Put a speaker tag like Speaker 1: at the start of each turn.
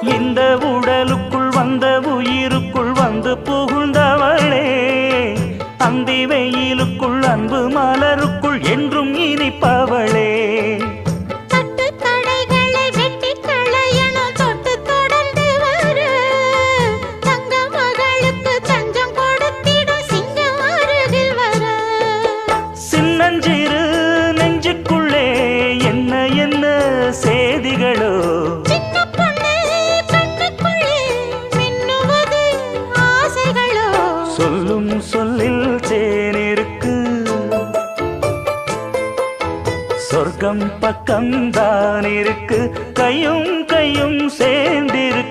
Speaker 1: இந்த உடலுக்குள் வந்த உயிருக்குள் வந்து புகுந்தவளே, அந்தி வெயிலுக்குள் அன்பு மலருக்குள் என்றும் இனிப்பவளே. சின்னஞ்சிறு நெஞ்சுக்குள்ளே என்ன என்ன சேதிகளோ, சொல்லும் சொல்லில் தேனிருக்கு, சொர்க்கம் பக்கம்தான் இருக்கு, கையும் கையும் சேர்ந்திருக்கு.